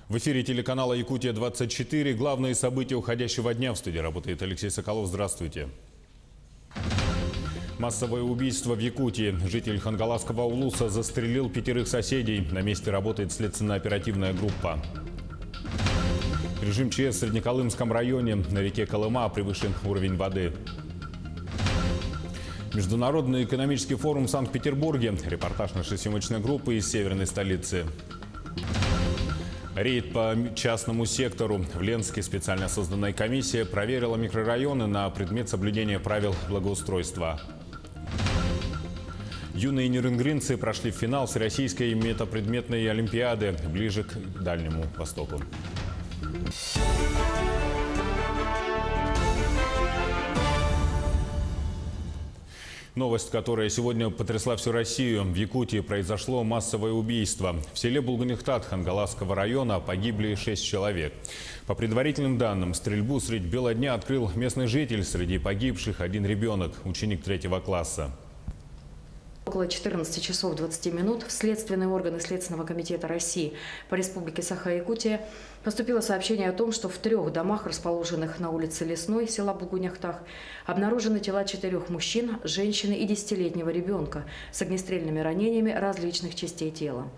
В эфире телеканала «Якутия-24». Главные события уходящего дня. В студии работает Алексей Соколов. Здравствуйте. Массовое убийство в Якутии. Житель Хангаласского улуса застрелил 5 соседей. На месте работает следственно-оперативная группа. Режим ЧС в Среднеколымском районе. На реке Колыма превышен уровень воды. Международный экономический форум в Санкт-Петербурге. Репортаж нашей съемочной группы из северной столицы. Рейд по частному сектору. В Ленске специально созданная комиссия проверила микрорайоны на предмет соблюдения правил благоустройства. Юные нерюнгринцы прошли в финал Всероссийской метапредметной олимпиады ближе к Дальнему Востоку. Новость, которая сегодня потрясла всю Россию. В Якутии произошло массовое убийство. В селе Булганихтат Хангаласского района погибли 6 человек. По предварительным данным, стрельбу средь бела дня открыл местный житель. Среди погибших один ребенок, ученик 3-го класса. Около 14 часов 20 минут в следственные органы Следственного комитета России по Республике Саха-Якутия поступило сообщение о том, что в 3 домах, расположенных на улице Лесной села Булгуняхтах, обнаружены тела 4 мужчин, женщины и 10-летнего ребенка с огнестрельными ранениями различных частей тела.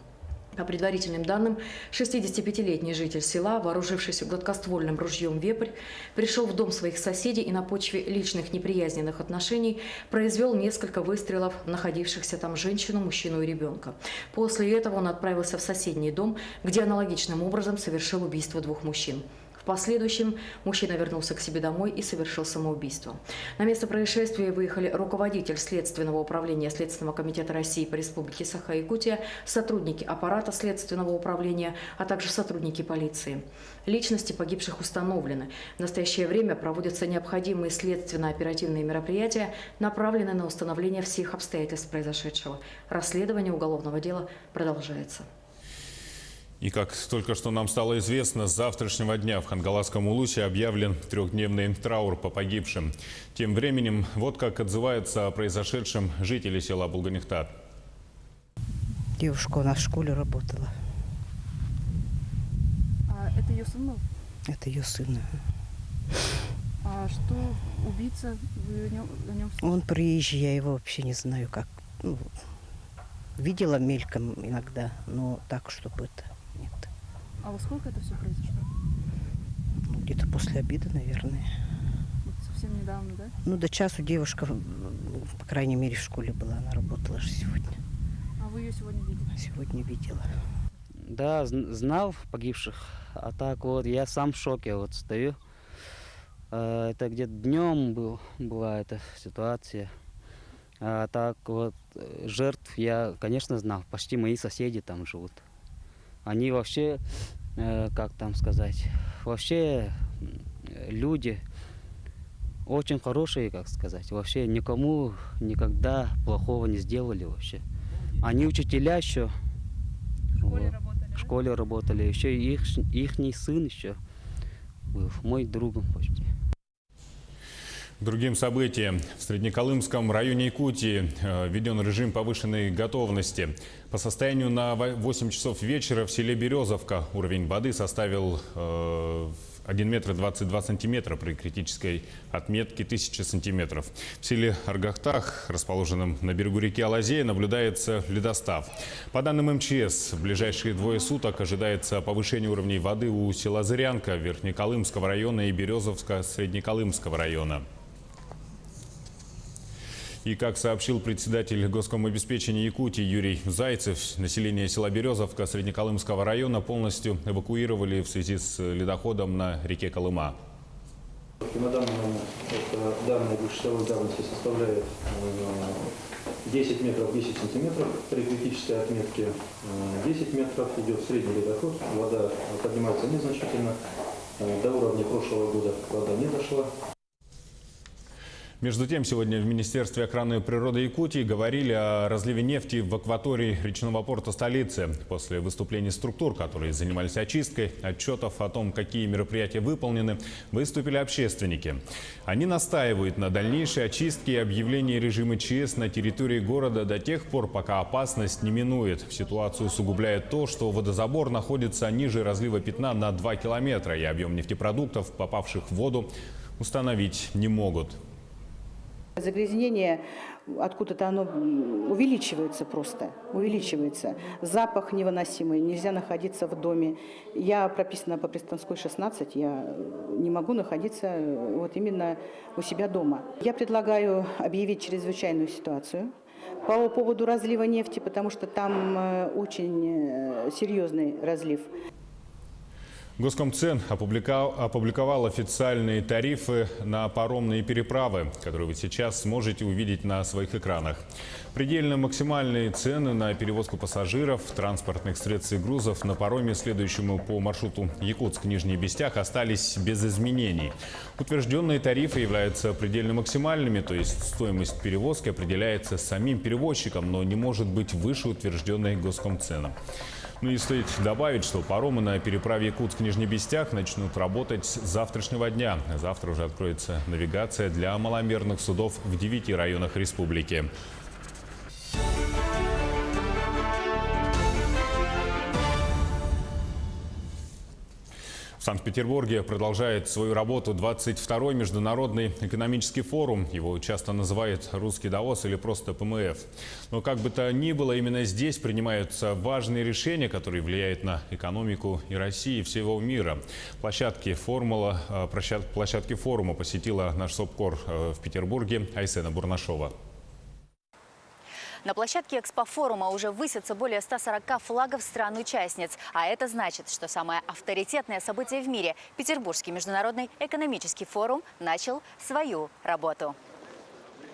По предварительным данным, 65-летний житель села, вооружившись гладкоствольным ружьем «Вепрь», пришел в дом своих соседей и на почве личных неприязненных отношений произвел несколько выстрелов в находившихся там женщину, мужчину и ребенка. После этого он отправился в соседний дом, где аналогичным образом совершил убийство 2 мужчин. В последующем мужчина вернулся к себе домой и совершил самоубийство. На место происшествия выехали руководитель Следственного управления Следственного комитета России по Республике Саха-Якутия, сотрудники аппарата Следственного управления, а также сотрудники полиции. Личности погибших установлены. В настоящее время проводятся необходимые следственно-оперативные мероприятия, направленные на установление всех обстоятельств произошедшего. Расследование уголовного дела продолжается. И как только что нам стало известно, с завтрашнего дня в Хангаласском улусе объявлен 3-дневный траур по погибшим. Тем временем, вот как отзываются о произошедшем жители села Булганихтат. Девушка у нас в школе работала. А это ее сын был? Это ее сын. А что убийца? Вы о нем... Он приезжий, я его вообще не знаю, как. Ну, видела мельком иногда, но так, чтобы это... Нет. А во сколько это все произошло? Ну, где-то после обеда, наверное. Вот совсем недавно, да? Ну, до часу девушка, по крайней мере, в школе была. Она работала же сегодня. А вы ее сегодня видели? Сегодня видела. Да, знал погибших. А так вот, я сам в шоке вот стою. Это где-то днем была эта ситуация. А так вот, жертв я, конечно, знал. Почти мои соседи там живут. Они вообще, как там сказать, вообще люди очень хорошие, как сказать. Вообще никому никогда плохого не сделали вообще. Они учителя еще. В школе работали. Еще и ихний сын еще был мой другом почти. Другим событием. В Среднеколымском районе Якутии введен режим повышенной готовности. По состоянию на 8 часов вечера в селе Березовка уровень воды составил 1 метр 22 сантиметра при критической отметке 1000 сантиметров. В селе Аргахтах, расположенном на берегу реки Алазея, наблюдается ледостав. По данным МЧС, в ближайшие 2 суток ожидается повышение уровней воды у села Зырянка Верхнеколымского района и Березовска Среднеколымского района. И как сообщил председатель Госкомобеспечения Якутии Юрий Зайцев, население села Березовка Среднеколымского района полностью эвакуировали в связи с ледоходом на реке Колыма. На данный момент данные двухчасовой давности составляют 10 метров 10 сантиметров, при критической отметке 10 метров идет средний ледоход, вода поднимается незначительно, до уровня прошлого года вода не дошла. Между тем, сегодня в Министерстве охраны природы Якутии говорили о разливе нефти в акватории речного порта столицы. После выступлений структур, которые занимались очисткой, отчетов о том, какие мероприятия выполнены, выступили общественники. Они настаивают на дальнейшей очистке и объявлении режима ЧС на территории города до тех пор, пока опасность не минует. Ситуацию усугубляет то, что водозабор находится ниже разлива пятна на 2 километра, и объем нефтепродуктов, попавших в воду, установить не могут. Загрязнение откуда-то оно увеличивается просто, увеличивается. Запах невыносимый, нельзя находиться в доме. Я прописана по Пристанской 16, я не могу находиться вот именно у себя дома. Я предлагаю объявить чрезвычайную ситуацию по поводу разлива нефти, потому что там очень серьезный разлив. Госкомцен опубликовал официальные тарифы на паромные переправы, которые вы сейчас сможете увидеть на своих экранах. Предельно максимальные цены на перевозку пассажиров, транспортных средств и грузов на пароме, следующему по маршруту Якутск-Нижний Бестях, остались без изменений. Утвержденные тарифы являются предельно максимальными, то есть стоимость перевозки определяется самим перевозчиком, но не может быть выше утвержденной Госкомценом. Ну и стоит добавить, что паромы на переправе Якутск-Нижний Бестях начнут работать с завтрашнего дня. Завтра уже откроется навигация для маломерных судов в 9 районах республики. В Санкт-Петербурге продолжает свою работу 22-й международный экономический форум. Его часто называют «Русский Давос» или просто ПМФ. Но как бы то ни было, именно здесь принимаются важные решения, которые влияют на экономику и России, и всего мира. Площадки форума посетила наш СОБКОР в Петербурге Айсена Бурнашова. На площадке экспофорума уже высятся более 140 флагов стран-участниц. А это значит, что самое авторитетное событие в мире – Петербургский международный экономический форум начал свою работу.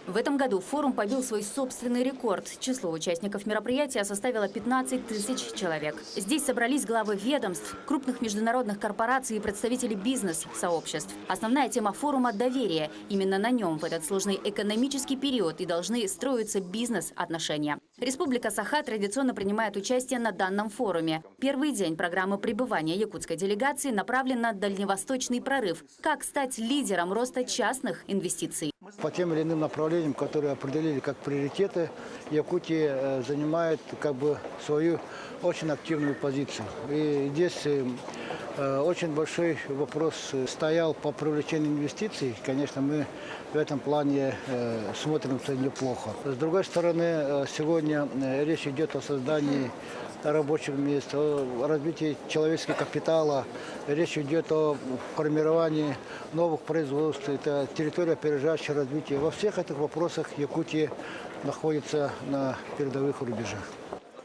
В этом году форум побил свой собственный рекорд. Число участников мероприятия составило 15 тысяч человек. Здесь собрались главы ведомств, крупных международных корпораций и представители бизнес-сообществ. Основная тема форума – доверие. Именно на нем в этот сложный экономический период и должны строиться бизнес-отношения. Республика Саха традиционно принимает участие на данном форуме. Первый день программы пребывания якутской делегации направлен на дальневосточный прорыв. Как стать лидером роста частных инвестиций? По тем или иным направлениям, которые определили как приоритеты, Якутия занимает свою очень активную позицию. И здесь очень большой вопрос стоял по привлечению инвестиций. Конечно, мы в этом плане смотримся неплохо. С другой стороны, сегодня речь идет о создании рабочих мест, о развитии человеческого капитала. Речь идет о формировании новых производств. Это территория опережающего развития. Во всех этих вопросах Якутия находится на передовых рубежах.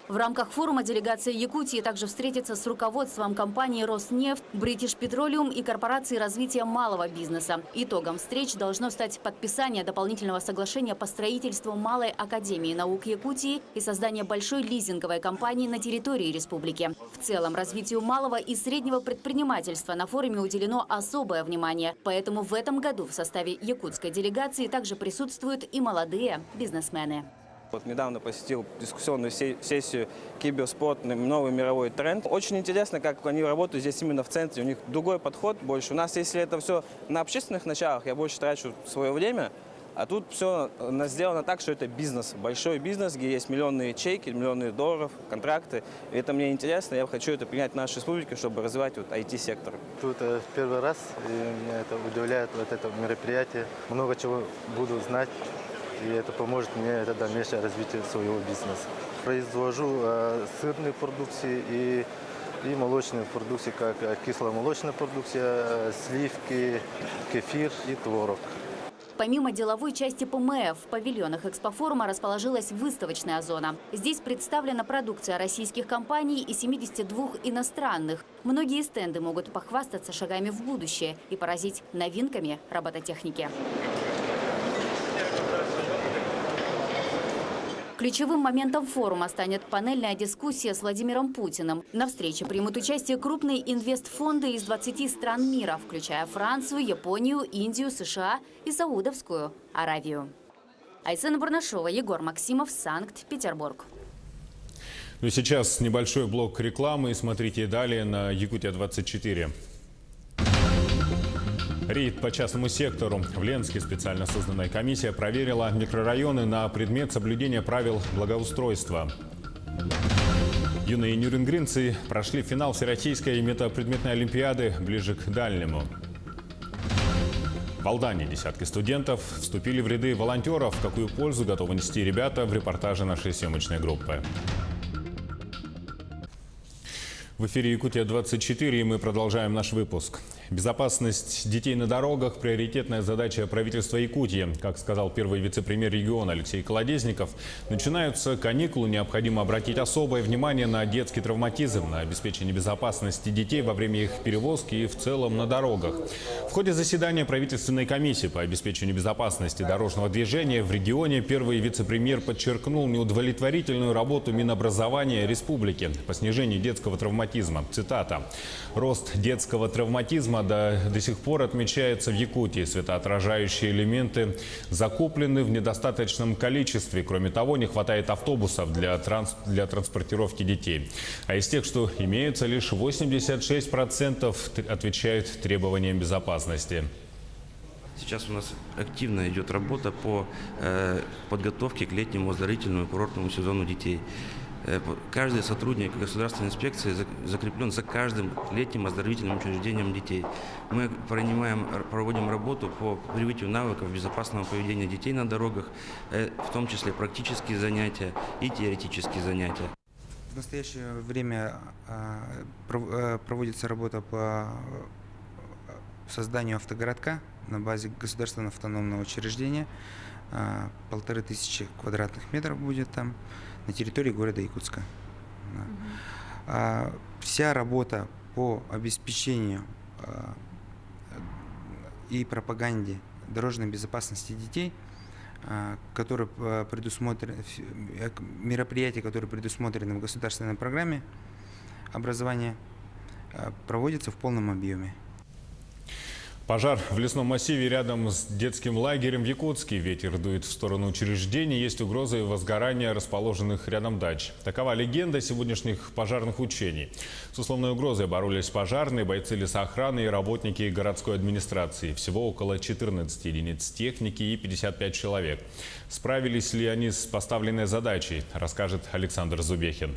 В рамках форума делегация Якутии также встретится с руководством компании «Роснефть», «Бритиш Петролиум» и корпорации развития малого бизнеса. Итогом встреч должно стать подписание дополнительного соглашения по строительству Малой академии наук Якутии и создание большой лизинговой компании на территории республики. В целом, развитию малого и среднего предпринимательства на форуме уделено особое внимание. Поэтому в этом году в составе якутской делегации также присутствуют и молодые бизнесмены. Вот недавно посетил дискуссионную сессию «Киберспорт. Новый мировой тренд». Очень интересно, как они работают здесь именно в центре. У них другой подход больше. У нас, если это все на общественных началах, я больше трачу свое время. А тут все сделано так, что это бизнес. Большой бизнес, где есть миллионные ячейки, миллионы долларов, контракты. И это мне интересно. Я хочу это принять в нашей республике, чтобы развивать IT-сектор. Тут первый раз, и меня это удивляет, это мероприятие. Много чего буду знать. И это поможет мне в дальнейшее развитие своего бизнеса. Произвожу сырные продукции и молочные продукции, как кисломолочная продукция, сливки, кефир и творог. Помимо деловой части ПМФ, в павильонах экспофорума расположилась выставочная зона. Здесь представлена продукция российских компаний и 72 иностранных. Многие стенды могут похвастаться шагами в будущее и поразить новинками робототехники. Ключевым моментом форума станет панельная дискуссия с Владимиром Путиным. На встрече примут участие крупные инвестфонды из 20 стран мира, включая Францию, Японию, Индию, США и Саудовскую Аравию. Айсена Бурнашова, Егор Максимов, Санкт-Петербург. Ну и сейчас небольшой блок рекламы. Смотрите далее на Якутия-24. Рейд по частному сектору. В Ленске специально созданная комиссия проверила микрорайоны на предмет соблюдения правил благоустройства. Юные нюрнбергенцы прошли финал Всероссийской метапредметной олимпиады ближе к дальнему. В Алдане десятки студентов вступили в ряды волонтеров. Какую пользу готовы нести ребята, в репортаже нашей съемочной группы. В эфире Якутия-24, и мы продолжаем наш выпуск. Безопасность детей на дорогах – приоритетная задача правительства Якутии. Как сказал первый вице-премьер региона Алексей Колодезников, начинаются каникулы, необходимо обратить особое внимание на детский травматизм, на обеспечение безопасности детей во время их перевозки и в целом на дорогах. В ходе заседания правительственной комиссии по обеспечению безопасности дорожного движения в регионе первый вице-премьер подчеркнул неудовлетворительную работу Минобразования республики по снижению детского травматизма. Цитата. «Рост детского травматизма до сих пор отмечается в Якутии. Светоотражающие элементы закуплены в недостаточном количестве. Кроме того, не хватает автобусов для транспортировки детей. А из тех, что имеются, лишь 86% отвечают требованиям безопасности». Сейчас у нас активно идет работа по подготовке к летнему оздоровительному курортному сезону детей. Каждый сотрудник государственной инспекции закреплен за каждым летним оздоровительным учреждением детей. Мы проводим работу по привитию навыков безопасного поведения детей на дорогах, в том числе практические занятия и теоретические занятия. В настоящее время проводится работа по созданию автогородка на базе государственного автономного учреждения. 1500 квадратных метров будет там на территории города Якутска. Вся работа по обеспечению и пропаганде дорожной безопасности детей, которые предусмотрены, мероприятия, которые предусмотрены в государственной программе образования, проводятся в полном объеме. Пожар в лесном массиве рядом с детским лагерем в Якутске. Ветер дует в сторону учреждений. Есть угрозы возгорания расположенных рядом дач. Такова легенда сегодняшних пожарных учений. С условной угрозой боролись пожарные, бойцы лесоохраны и работники городской администрации. Всего около 14 единиц техники и 55 человек. Справились ли они с поставленной задачей, расскажет Александр Зубехин.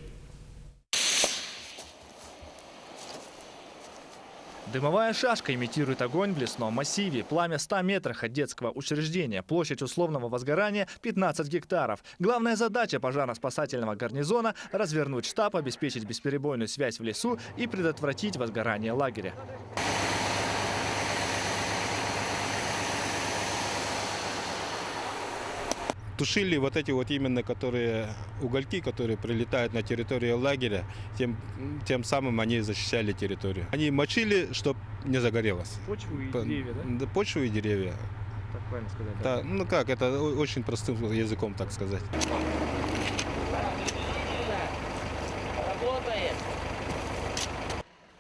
Дымовая шашка имитирует огонь в лесном массиве. Пламя в 100 метрах от детского учреждения. Площадь условного возгорания 15 гектаров. Главная задача пожарно-спасательного гарнизона – развернуть штаб, обеспечить бесперебойную связь в лесу и предотвратить возгорание лагеря. Тушили вот эти вот именно угольки, которые прилетают на территорию лагеря, тем самым они защищали территорию. Они мочили, чтобы не загорелось. Почву и деревья, да? Почву и деревья. Так правильно сказать. Да, ну как, это очень простым языком так сказать.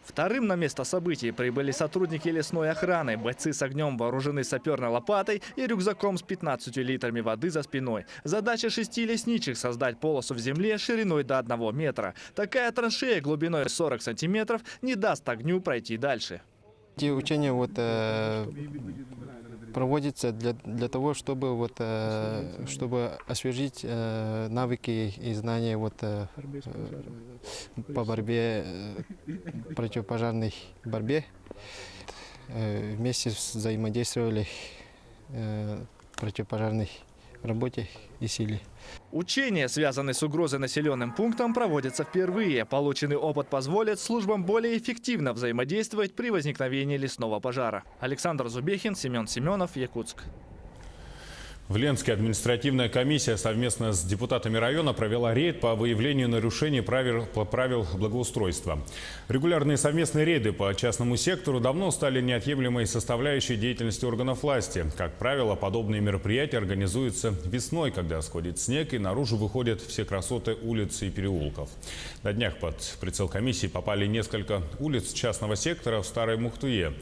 Вторым на место событий прибыли сотрудники лесной охраны. Бойцы с огнем вооружены саперной лопатой и рюкзаком с 15 литрами воды за спиной. Задача 6 лесничих – создать полосу в земле шириной до 1 метра. Такая траншея глубиной 40 сантиметров не даст огню пройти дальше. Эти учения проводятся для того, чтобы освежить навыки и знания по борьбе, противопожарной борьбе. Вместе взаимодействовали противопожарной работе и силе. Учения, связанные с угрозой населенным пунктам, проводятся впервые. Полученный опыт позволит службам более эффективно взаимодействовать при возникновении лесного пожара. Александр Зубехин, Семен Семенов, Якутск. В Ленске административная комиссия совместно с депутатами района провела рейд по выявлению нарушений правил благоустройства. Регулярные совместные рейды по частному сектору давно стали неотъемлемой составляющей деятельности органов власти. Как правило, подобные мероприятия организуются весной, когда сходит снег и наружу выходят все красоты улиц и переулков. На днях под прицел комиссии попали несколько улиц частного сектора в Старой Мухтуе.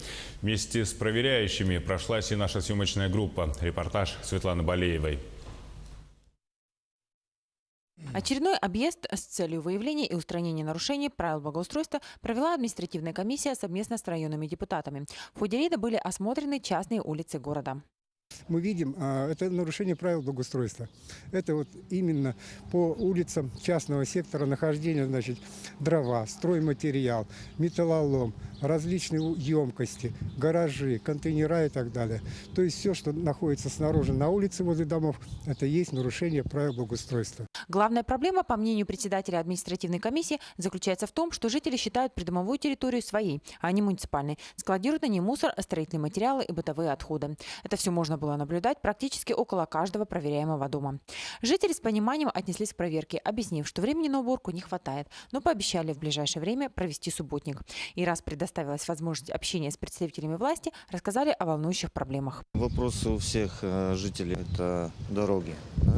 Вместе с проверяющими прошлась и наша съемочная группа. Репортаж Светланы Балеевой. Очередной объезд с целью выявления и устранения нарушений правил благоустройства провела административная комиссия совместно с районными депутатами. В ходе рейда были осмотрены частные улицы города. Мы видим, это нарушение правил благоустройства. Это вот именно по улицам частного сектора нахождение, значит, дрова, стройматериал, металлолом, различные емкости, гаражи, контейнера и так далее. То есть все, что находится снаружи на улице возле домов, это есть нарушение правил благоустройства. Главная проблема, по мнению председателя административной комиссии, заключается в том, что жители считают придомовую территорию своей, а не муниципальной. Складируют на ней мусор, строительные материалы и бытовые отходы. Это все можно было наблюдать практически около каждого проверяемого дома. Жители с пониманием отнеслись к проверке, объяснив, что времени на уборку не хватает, но пообещали в ближайшее время провести субботник. И раз предоставилась возможность общения с представителями власти, рассказали о волнующих проблемах. Вопросы у всех жителей – это дороги.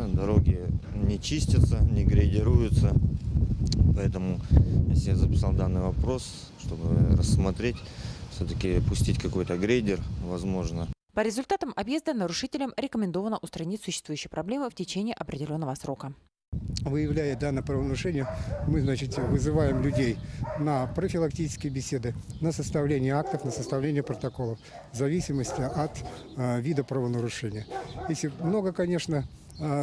Дороги не чистятся, не грейдируются. Поэтому я записал данный вопрос, чтобы рассмотреть, все-таки пустить какой-то грейдер, возможно. По результатам объезда нарушителям рекомендовано устранить существующие проблемы в течение определенного срока. Выявляя данное правонарушение, мы, значит, вызываем людей на профилактические беседы, на составление актов, на составление протоколов, в зависимости от вида правонарушения. Если много, конечно,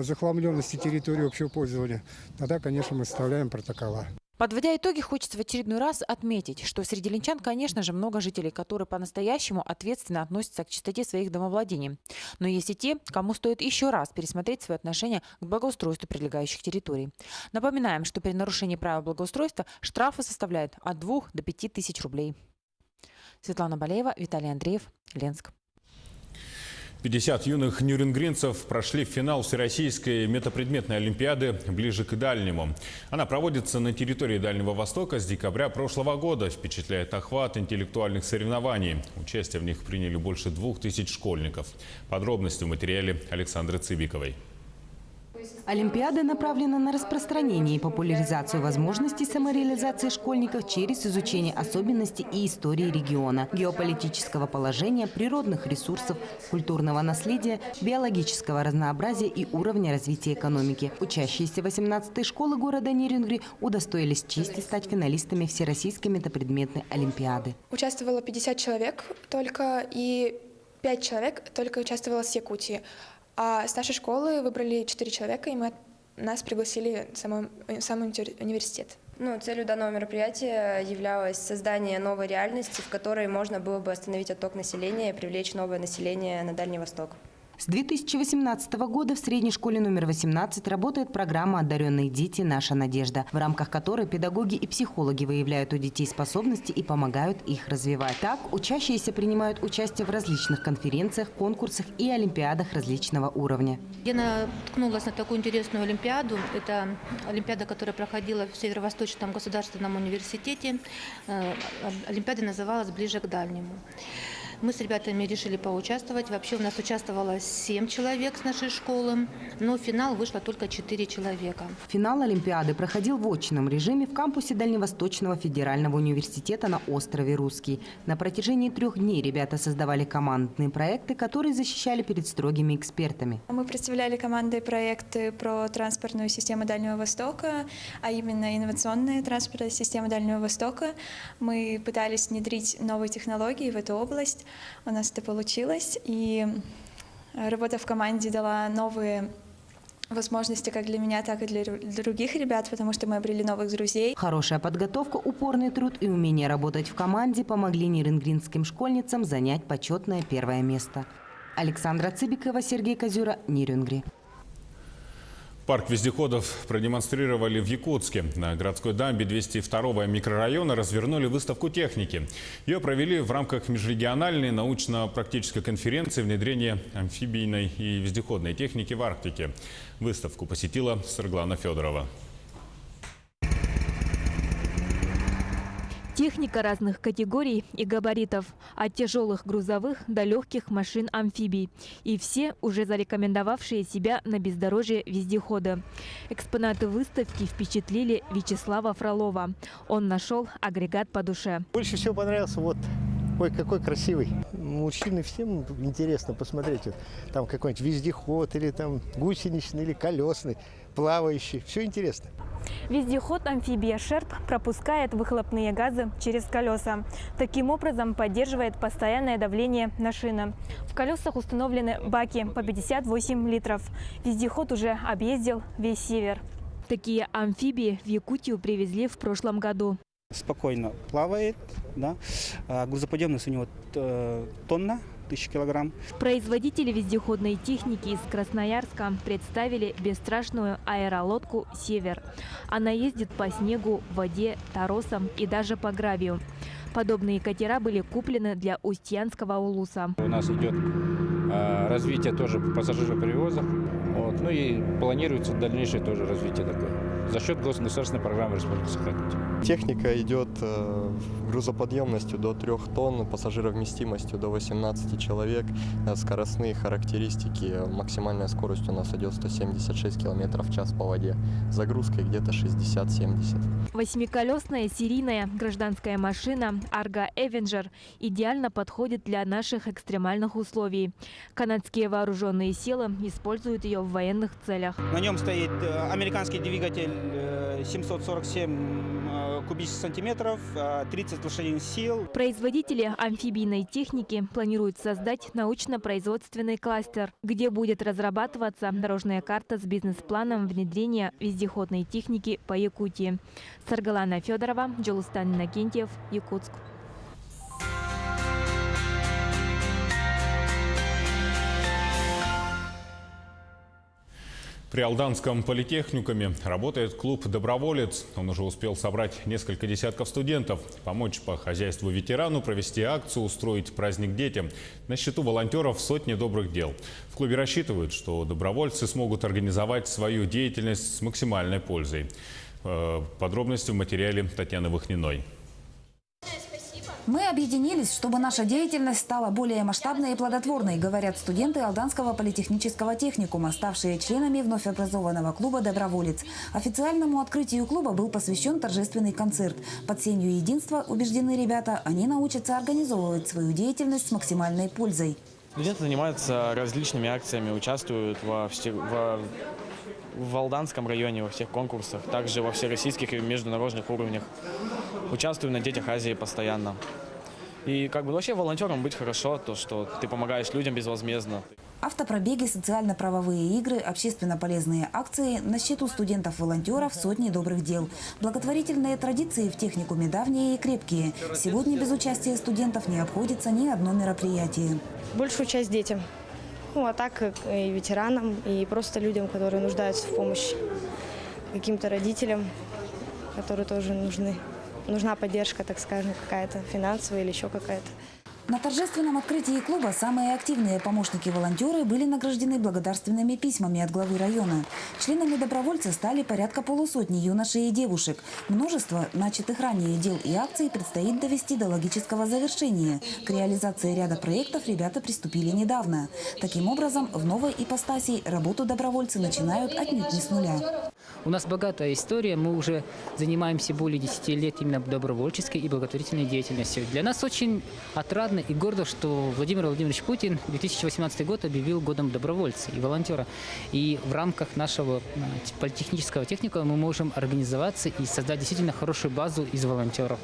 захламленности территории общего пользования, тогда, конечно, мы составляем протокола. Подводя итоги, хочется в очередной раз отметить, что среди ленчан, конечно же, много жителей, которые по-настоящему ответственно относятся к чистоте своих домовладений. Но есть и те, кому стоит еще раз пересмотреть свое отношение к благоустройству прилегающих территорий. Напоминаем, что при нарушении правил благоустройства штрафы составляют от 2 до 5 тысяч рублей. Светлана Балеева, Виталий Андреев, Ленск. 50 юных нюрнбергцев прошли в финал Всероссийской метапредметной олимпиады «Ближе к дальнему». Она проводится на территории Дальнего Востока с декабря прошлого года. Впечатляет охват интеллектуальных соревнований. Участие в них приняли больше 2000 школьников. Подробности в материале Александры Цыбиковой. Олимпиада направлена на распространение и популяризацию возможностей самореализации школьников через изучение особенностей и истории региона, геополитического положения, природных ресурсов, культурного наследия, биологического разнообразия и уровня развития экономики. Учащиеся 18-й школы города Нерюнгри удостоились чести стать финалистами Всероссийской метапредметной олимпиады. Участвовало 50 человек только, и 5 человек только участвовало с Якутии. А с нашей школы выбрали 4 человека, и нас пригласили в сам университет. Целью данного мероприятия являлось создание новой реальности, в которой можно было бы остановить отток населения и привлечь новое население на Дальний Восток. С 2018 года в средней школе номер 18 работает программа «Одаренные дети. Наша надежда», в рамках которой педагоги и психологи выявляют у детей способности и помогают их развивать. Так, учащиеся принимают участие в различных конференциях, конкурсах и олимпиадах различного уровня. Я наткнулась на такую интересную олимпиаду. Это олимпиада, которая проходила в Северо-Восточном государственном университете. Олимпиада называлась «Ближе к дальнему». Мы с ребятами решили поучаствовать. Вообще у нас участвовало 7 человек с нашей школы, но в финал вышло только 4 человека. Финал Олимпиады проходил в очном режиме в кампусе Дальневосточного федерального университета на острове Русский. На протяжении 3 дней ребята создавали командные проекты, которые защищали перед строгими экспертами. Мы представляли команды и проекты про транспортную систему Дальнего Востока, а именно инновационная транспортная система Дальнего Востока. Мы пытались внедрить новые технологии в эту область. У нас это получилось, и работа в команде дала новые возможности как для меня, так и для других ребят, потому что мы обрели новых друзей. Хорошая подготовка, упорный труд и умение работать в команде помогли нерюнгринским школьницам занять почетное 1-е место. Александра Цыбикова, Сергей Козюра, Нерюнгри. Парк вездеходов продемонстрировали в Якутске. На городской дамбе 202-го микрорайона развернули выставку техники. Ее провели в рамках межрегиональной научно-практической конференции внедрения амфибийной и вездеходной техники в Арктике. Выставку посетила Сарглана Федорова. Техника разных категорий и габаритов, от тяжелых грузовых до легких машин-амфибий. И все уже зарекомендовавшие себя на бездорожье вездехода. Экспонаты выставки впечатлили Вячеслава Фролова. Он нашел агрегат по душе. Больше всего понравился вот. Ой, какой красивый. Мужчины, всем интересно посмотреть. Вот, там какой-нибудь вездеход, или там гусеничный, или колесный, плавающий. Все интересно. Вездеход-амфибия «Шерп» пропускает выхлопные газы через колеса. Таким образом поддерживает постоянное давление на шины. В колесах установлены баки по 58 литров. Вездеход уже объездил весь север. Такие амфибии в Якутию привезли в прошлом году. Спокойно плавает, да. Грузоподъемность у него тонна, 1000 килограмм. Производители вездеходной техники из Красноярска представили бесстрашную аэролодку «Север». Она ездит по снегу, воде, торосам и даже по гравию. Подобные катера были куплены для Устьянского улуса. У нас идет развитие тоже пассажироперевозок. Вот. Ну и планируется дальнейшее тоже развитие такое за счет государственной программы Республики Саха-Якутия. Техника идет грузоподъемностью до 3 тонн, пассажировместимостью до 18 человек, скоростные характеристики. Максимальная скорость у нас идет 176 км в час по воде, загрузкой где-то 60-70. Восьмиколесная серийная гражданская машина «Арго Эвенджер» идеально подходит для наших экстремальных условий. Канадские вооруженные силы используют ее в военных целях. На нем стоит американский двигатель 747 кубических сантиметров, 30 лошадиных сил. Производители амфибийной техники планируют создать научно-производственный кластер, где будет разрабатываться дорожная карта с бизнес-планом внедрения вездеходной техники по Якутии. Саргалана Федорова, Джолустан Иннокентьев, Якутск. При Алданском политехникуме работает клуб «Доброволец». Он уже успел собрать несколько десятков студентов, помочь по хозяйству ветерану, провести акцию, устроить праздник детям. На счету волонтеров сотни добрых дел. В клубе рассчитывают, что добровольцы смогут организовать свою деятельность с максимальной пользой. Подробности в материале Татьяны Вахниной. Мы объединились, чтобы наша деятельность стала более масштабной и плодотворной, говорят студенты Алданского политехнического техникума, ставшие членами вновь образованного клуба «Доброволец». Официальному открытию клуба был посвящен торжественный концерт. Под сенью единства, убеждены ребята, они научатся организовывать свою деятельность с максимальной пользой. Студенты занимаются различными акциями, участвуют в Алданском районе во всех конкурсах, также во всероссийских и международных уровнях. Участвую на «Детях Азии» постоянно. И вообще волонтером быть хорошо, то, что ты помогаешь людям безвозмездно. Автопробеги, социально-правовые игры, общественно полезные акции, на счету студентов-волонтеров сотни добрых дел. Благотворительные традиции в техникуме давние и крепкие. Сегодня без участия студентов не обходится ни одно мероприятие. Большую часть детям. А так и ветеранам, и просто людям, которые нуждаются в помощи. Каким-то родителям, которые тоже нужны. Нужна поддержка, так скажем, какая-то финансовая или еще какая-то. На торжественном открытии клуба самые активные помощники-волонтеры были награждены благодарственными письмами от главы района. Членами добровольца стали порядка полусотни юношей и девушек. Множество начатых ранее дел и акций предстоит довести до логического завершения. К реализации ряда проектов ребята приступили недавно. Таким образом, в новой ипостаси работу добровольцы начинают отнюдь не с нуля. У нас богатая история. Мы уже занимаемся более 10 лет именно добровольческой и благотворительной деятельностью. Для нас очень отрадно и гордо, что Владимир Владимирович Путин 2018 год объявил годом добровольца и волонтера. И в рамках нашего политехнического техникума мы можем организоваться и создать действительно хорошую базу из волонтеров.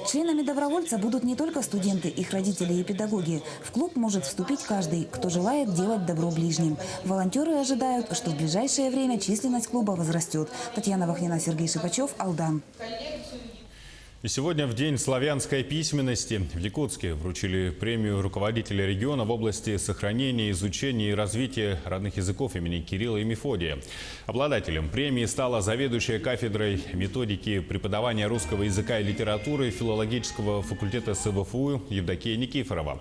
Членами добровольца будут не только студенты, их родители и педагоги. В клуб может вступить каждый, кто желает делать добро ближним. Волонтеры ожидают, что в ближайшее время численность клуба возрастет. Татьяна Вахнина, Сергей Шипачев, Алдан. И сегодня, в День славянской письменности, в Якутске вручили премию руководителя региона в области сохранения, изучения и развития родных языков имени Кирилла и Мефодия. Обладателем премии стала заведующая кафедрой методики преподавания русского языка и литературы филологического факультета СВФУ Евдокия Никифорова.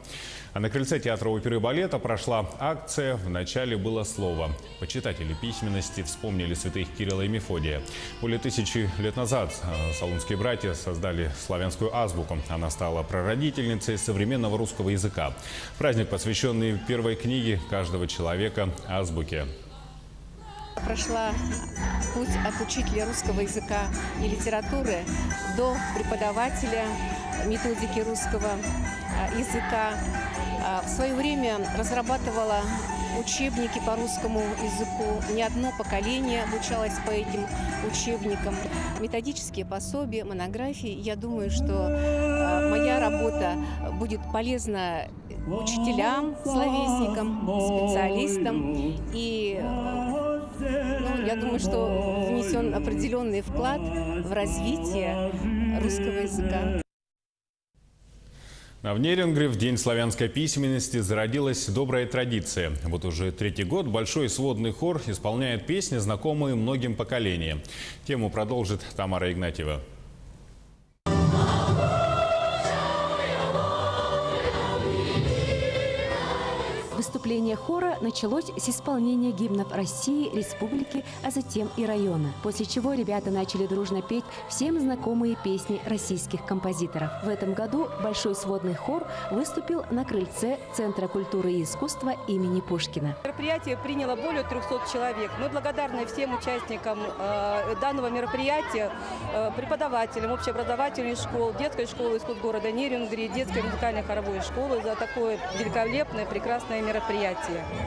А на крыльце театра оперы и балета прошла акция «В начале было слово». Почитатели письменности вспомнили святых Кирилла и Мефодия. Более 1000 лет назад салунские братья создали славянскую азбуку. Она стала прародительницей современного русского языка. Праздник, посвященный первой книге каждого человека – азбуке. Прошла путь от учителя русского языка и литературы до преподавателя методики русского языка. В свое время разрабатывала учебники по русскому языку. Не одно поколение обучалось по этим учебникам. Методические пособия, монографии. Я думаю, что моя работа будет полезна учителям, словесникам, специалистам. И я думаю, что внесен определенный вклад в развитие русского языка. А в Нерингре в День славянской письменности зародилась добрая традиция. Вот уже 3-й год большой сводный хор исполняет песни, знакомые многим поколениям. Тему продолжит Тамара Игнатьева. Выступление хора началось с исполнения гимнов России, республики, а затем и района. После чего ребята начали дружно петь всем знакомые песни российских композиторов. В этом году большой сводный хор выступил на крыльце Центра культуры и искусства имени Пушкина. Мероприятие приняло более 300 человек. Мы благодарны всем участникам данного мероприятия, преподавателям общеобразовательных школ, детской школы искусств города Нерингри, детской музыкальной хоровой школы за такое великолепное, прекрасное мероприятие.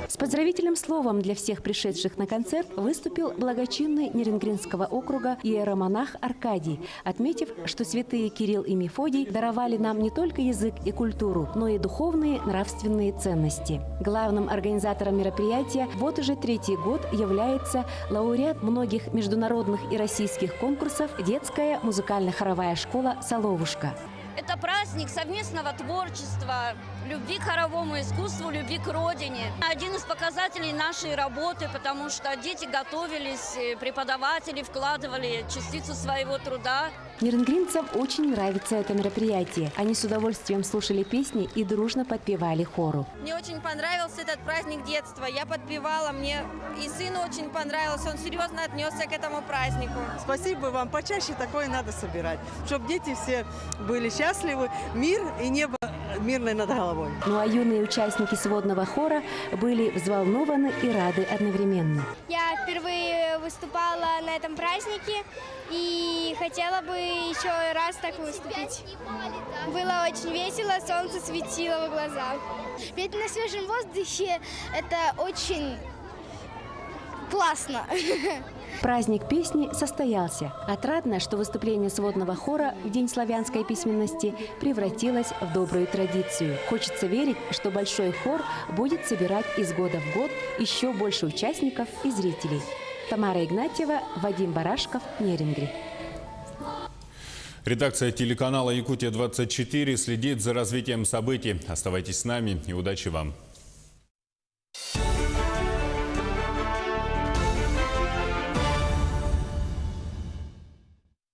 С поздравительным словом для всех пришедших на концерт выступил благочинный Нерингринского округа иеромонах Аркадий, отметив, что святые Кирилл и Мефодий даровали нам не только язык и культуру, но и духовные нравственные ценности. Главным организатором мероприятия вот уже 3-й год является лауреат многих международных и российских конкурсов детская музыкально-хоровая школа «Соловушка». Это праздник совместного творчества, любви к хоровому искусству, любви к родине. Один из показателей нашей работы, потому что дети готовились, преподаватели вкладывали частицу своего труда. Нерингринцам очень нравится это мероприятие. Они с удовольствием слушали песни и дружно подпевали хору. Мне очень понравился этот праздник детства. Я подпевала, мне и сыну очень понравилось. Он серьезно отнесся к этому празднику. Спасибо вам. Почаще такое надо собирать, чтобы дети все были счастливы, мир и небо мирное над головой. Ну а юные участники сводного хора были взволнованы и рады одновременно. Я впервые выступала на этом празднике и хотела бы еще раз так выступить. Было очень весело, солнце светило в глаза. Петь на свежем воздухе – это очень классно. Праздник песни состоялся. Отрадно, что выступление сводного хора в День славянской письменности превратилось в добрую традицию. Хочется верить, что большой хор будет собирать из года в год еще больше участников и зрителей. Тамара Игнатьева, Вадим Барашков, Нерингри. Редакция телеканала «Якутия-24» следит за развитием событий. Оставайтесь с нами и удачи вам!